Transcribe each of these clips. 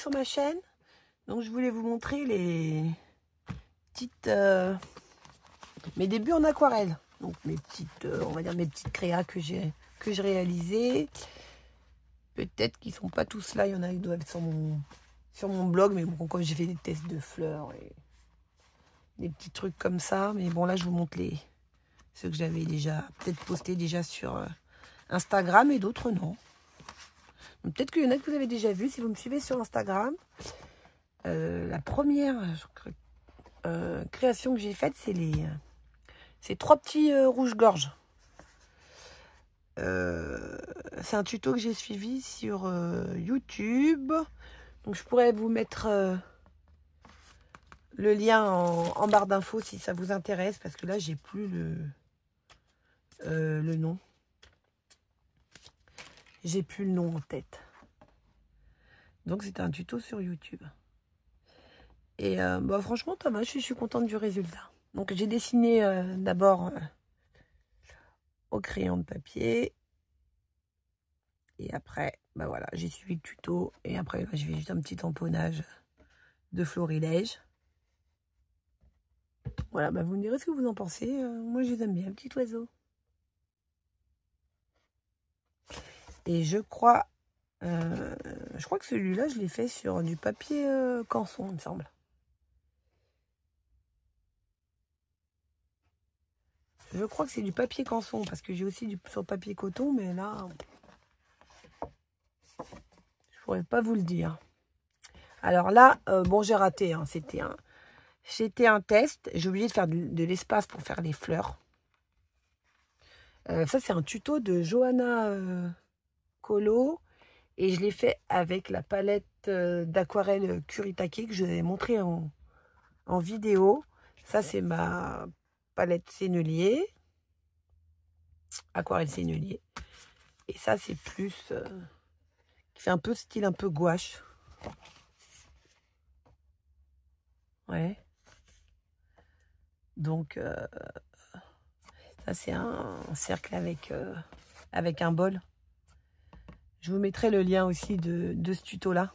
sur ma chaîne. Donc je voulais vous montrer les petites mes débuts en aquarelle. Donc mes petites, on va dire mes petites créas que j'ai réalisées. Peut-être qu'ils sont pas tous là, il y en a qui doivent être sur mon blog, mais bon, quand j'ai fait des tests de fleurs et des petits trucs comme ça. Mais bon, là je vous montre ceux que j'avais déjà peut-être postés déjà sur Instagram et d'autres non. Peut-être qu'il y en a que vous avez déjà vu si vous me suivez sur Instagram. La première création que j'ai faite, c'est ces 3 petits rouges-gorges. C'est un tuto que j'ai suivi sur YouTube. Donc je pourrais vous mettre le lien en barre d'infos si ça vous intéresse. Parce que là, j'ai plus le nom. J'ai plus le nom en tête. Donc c'était un tuto sur YouTube. Et bah, franchement, Thomas, je suis contente du résultat. Donc j'ai dessiné d'abord au crayon de papier. Et après, bah voilà, j'ai suivi le tuto. Et après, là, je fais juste un petit tamponnage de florilège. Voilà, bah vous me direz ce que vous en pensez. Moi, je les aime bien, petit oiseau. Et je crois que celui-là, je l'ai fait sur du papier canson, il me semble. Je crois que c'est du papier canson, parce que j'ai aussi sur papier coton, mais là, je pourrais pas vous le dire. Alors là, bon, j'ai raté, hein, c'était un test. J'ai oublié de faire de l'espace pour faire les fleurs. Ça, c'est un tuto de Johanna Colo. Et je l'ai fait avec la palette d'aquarelle Kuritake que je vous ai montré en vidéo. Ça, c'est ma palette Sennelier. Aquarelle Sennelier. Et ça, c'est plus... qui fait un peu style un peu gouache. Ouais. Donc, ça, c'est un cercle avec un bol. Je vous mettrai le lien aussi de ce tuto-là.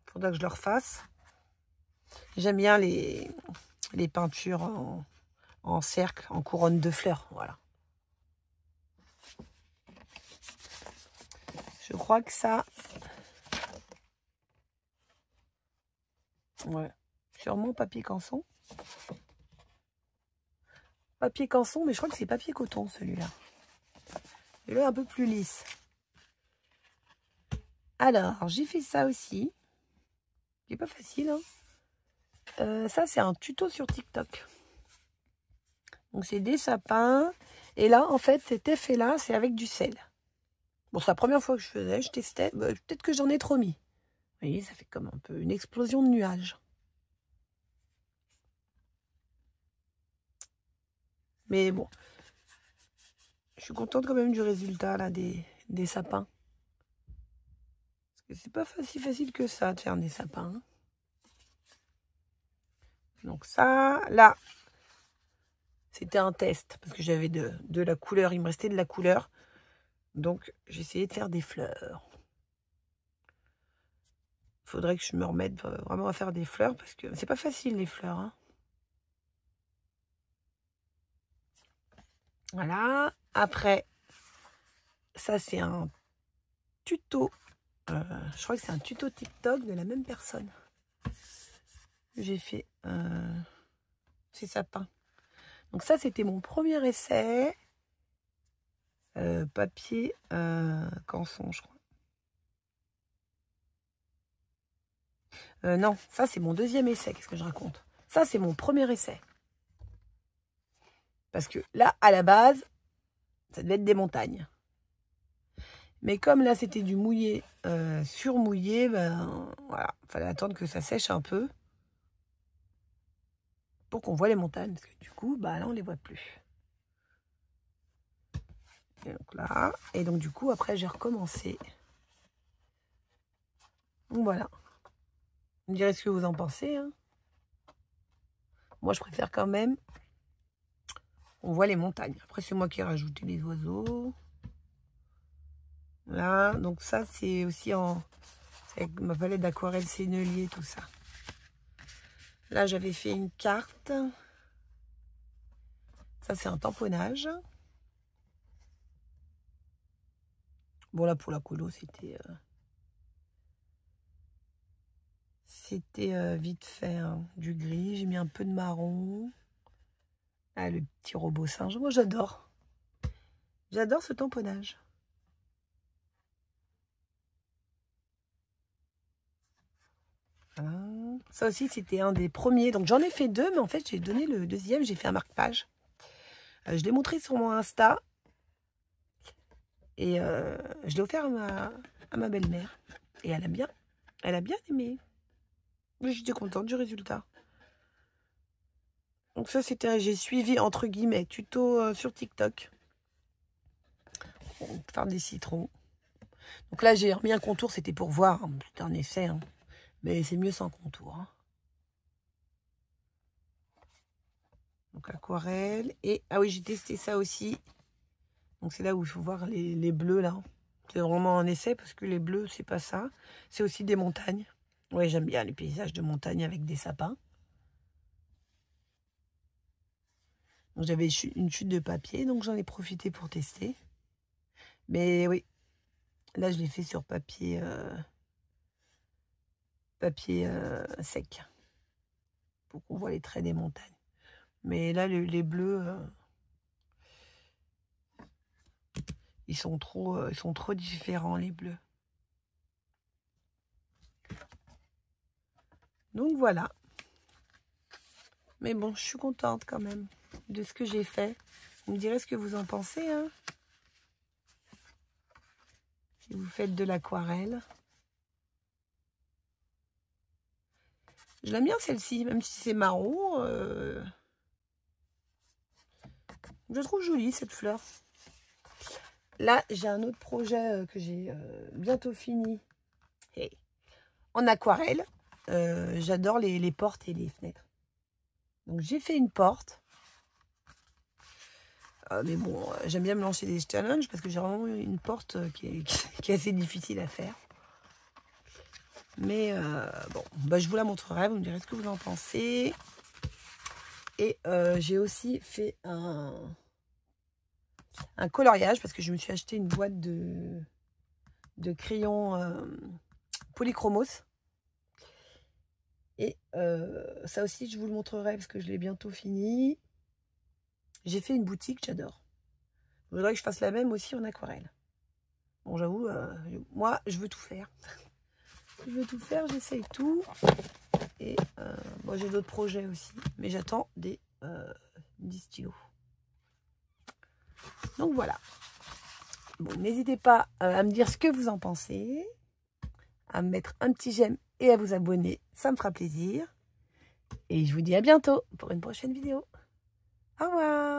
Il faudra que je le refasse. J'aime bien les peintures en cercle, en couronne de fleurs. Voilà. Je crois que ça... Ouais. Sûrement papier canson. Papier canson, mais je crois que c'est papier coton, celui-là. Et là, un peu plus lisse. Alors, j'ai fait ça aussi. C'est pas facile, hein. Ça, c'est un tuto sur TikTok. Donc, c'est des sapins. Et là, en fait, cet effet-là, c'est avec du sel. Bon, c'est la première fois que je faisais. Je testais. Bah, peut-être que j'en ai trop mis. Vous voyez, ça fait comme un peu une explosion de nuages. Mais bon. Je suis contente quand même du résultat, là, des sapins. Parce que c'est pas si facile que ça de faire des sapins. Hein. Donc ça, là, c'était un test. Parce que j'avais de la couleur. Il me restait de la couleur. Donc, j'ai essayé de faire des fleurs. Il faudrait que je me remette vraiment à faire des fleurs. Parce que c'est pas facile, les fleurs. Hein. Voilà. Après, ça, c'est un tuto. Je crois que c'est un tuto TikTok de la même personne. J'ai fait ces sapins. Donc ça, c'était mon premier essai. Papier canson, je crois. Non, ça, c'est mon deuxième essai. Qu'est-ce que je raconte? Ça, c'est mon premier essai. Parce que là, à la base, ça devait être des montagnes. Mais comme là, c'était du mouillé sur mouillé, ben voilà, il fallait attendre que ça sèche un peu pour qu'on voit les montagnes. Parce que du coup, bah là, on les voit plus. Et donc là, et donc du coup, après, j'ai recommencé. Donc voilà. Vous me direz ce que vous en pensez. Hein. Moi, je préfère quand même. On voit les montagnes. Après, c'est moi qui ai rajouté les oiseaux. Là, donc ça, c'est aussi C'est avec ma palette d'aquarelle Sennelier, tout ça. Là, j'avais fait une carte. Ça, c'est un tamponnage. Bon, là, pour la colo, c'était vite fait, hein, du gris. J'ai mis un peu de marron. Ah, le petit robot singe. Moi, j'adore. J'adore ce tamponnage. Voilà. Ça aussi, c'était un des premiers. Donc, j'en ai fait deux, mais en fait, j'ai donné le deuxième. J'ai fait un marque-page. Je l'ai montré sur mon Insta. Et je l'ai offert à ma belle-mère. Et elle a bien aimé. J'étais contente du résultat. Donc ça, c'était, j'ai suivi, entre guillemets, tuto sur TikTok. Pour faire des citrons. Donc là, j'ai remis un contour, c'était pour voir. C'était un essai, hein. Mais c'est mieux sans contour. Hein. Donc aquarelle. Et, ah oui, j'ai testé ça aussi. Donc c'est là où il faut voir les bleus, là. C'est vraiment un essai, parce que les bleus, c'est pas ça. C'est aussi des montagnes. Ouais, j'aime bien les paysages de montagne avec des sapins. J'avais une chute de papier, donc j'en ai profité pour tester. Mais oui, là je l'ai fait sur papier, sec, pour qu'on voit les traits des montagnes. Mais là, les bleus, ils sont trop différents, les bleus. Donc voilà. Mais bon, je suis contente quand même de ce que j'ai fait. Vous me direz ce que vous en pensez, hein, si vous faites de l'aquarelle. Je l'aime bien celle-ci, même si c'est marron. Je trouve jolie cette fleur. Là, j'ai un autre projet que j'ai bientôt fini. Hey. En aquarelle. J'adore les portes et les fenêtres. Donc j'ai fait une porte. Mais bon, j'aime bien me lancer des challenges parce que j'ai vraiment une porte qui est assez difficile à faire. Mais bon, bah, je vous la montrerai, vous me direz ce que vous en pensez. Et j'ai aussi fait un coloriage parce que je me suis acheté une boîte de crayons polychromos. Et ça aussi, je vous le montrerai parce que je l'ai bientôt fini. J'ai fait une boutique, j'adore. Je voudrais que je fasse la même aussi en aquarelle. Bon, j'avoue, moi, je veux tout faire. Je veux tout faire, j'essaye tout. Et bon, j'ai d'autres projets aussi. Mais j'attends des stylos. Donc voilà. Bon, n'hésitez pas à me dire ce que vous en pensez. À me mettre un petit j'aime et à vous abonner. Ça me fera plaisir. Et je vous dis à bientôt pour une prochaine vidéo. Au revoir.